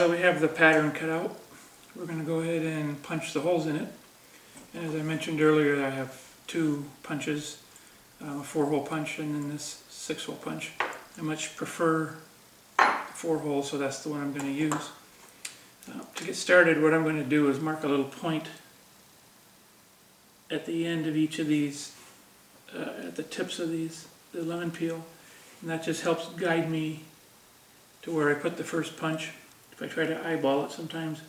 that we have the pattern cut out, we're going to go ahead and punch the holes in it. And as I mentioned earlier, I have two punches, a 4-hole punch and then this 6-hole punch. I much prefer 4-hole, so that's the one I'm going to use. To get started, what I'm going to do is mark a little point at the end of each of these, at the tips of these, the lemon peel, and that just helps guide me to where I put the first punch. If I try to eyeball it sometimes,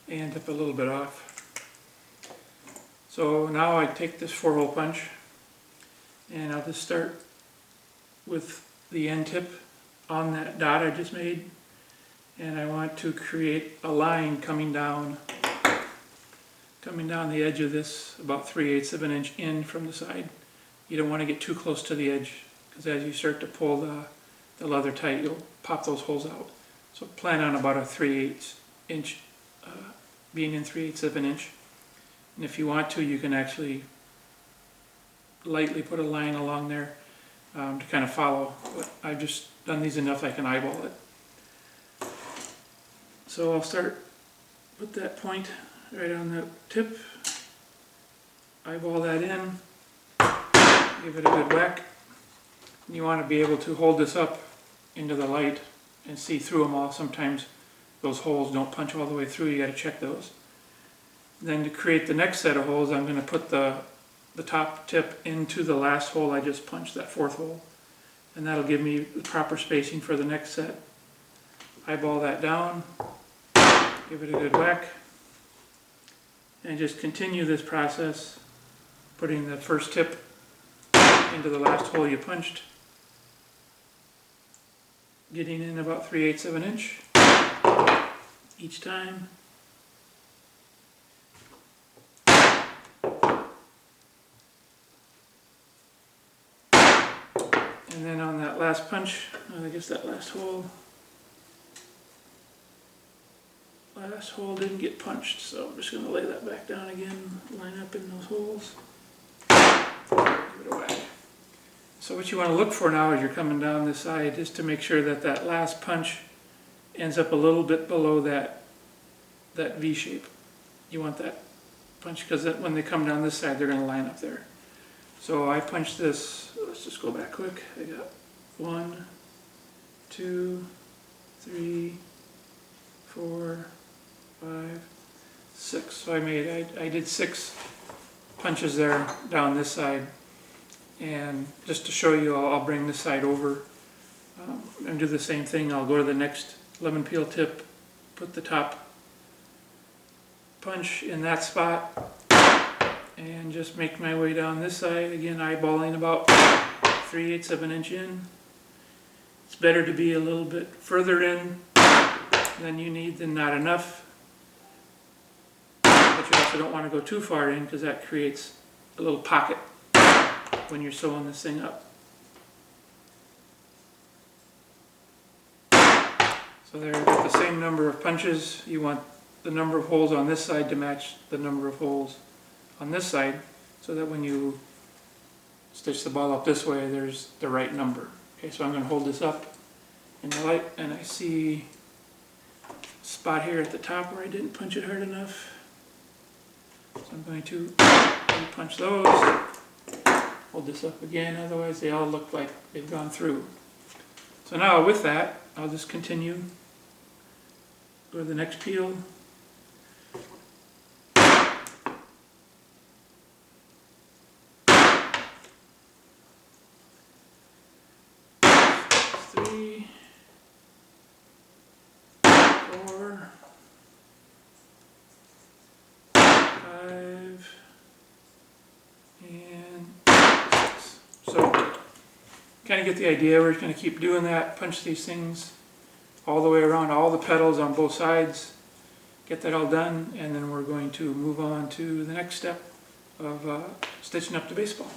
I end up a little bit off. So now I take this 4-hole punch and I'll just start with the end tip on that dot I just made, and I want to create a line coming down the edge of this about 3/8 of an inch in from the side. You don't want to get too close to the edge, because as you start to pull the leather tight, you'll pop those holes out. So plan on about a 3/8 inch, being in 3/8 of an inch. And if you want to, you can actually lightly put a line along there to kind of follow. But I've just done these enough I can eyeball it. So I'll start with that point right on the tip, eyeball that in, give it a good whack. You want to be able to hold this up into the light and see through them all. Sometimes those holes don't punch all the way through, you got to check those. Then to create the next set of holes, I'm going to put the top tip into the last hole I just punched, that 4th hole. And that'll give me the proper spacing for the next set. Eyeball that down, give it a good whack, and just continue this process, putting the first tip into the last hole you punched, getting in about 3/8 of an inch each time. And then on that last punch, I guess that last hole didn't get punched, so I'm just going to lay that back down again, line up in those holes, give it a whack. So what you want to look for now as you're coming down this side is to make sure that that last punch ends up a little bit below that V shape. You want that punch, because when they come down this side, they're going to line up there. So I punched this, let's just go back quick. I got 1, 2, 3, 4, 5, 6. So I did 6 punches there down this side. And just to show you, I'll bring this side over and do the same thing. I'll go to the next lemon peel tip, put the top punch in that spot, and just make my way down this side, again eyeballing about 3/8 of an inch in. It's better to be a little bit further in than you need than not enough, but you also don't want to go too far in, because that creates a little pocket when you're sewing this thing up. So there, you've got the same number of punches. You want the number of holes on this side to match the number of holes on this side, so that when you stitch the ball up this way, there's the right number. Okay, so I'm going to hold this up in the light, and I see a spot here at the top where I didn't punch it hard enough. So I'm going to punch those, hold this up again, otherwise they all look like they've gone through. So now with that, I'll just continue, go to the next peel. Three, 4, 5, and 6. So kind of get the idea. We're just going to keep doing that, punch these things all the way around, all the petals on both sides, get that all done, and then we're going to move on to the next step of stitching up the baseball.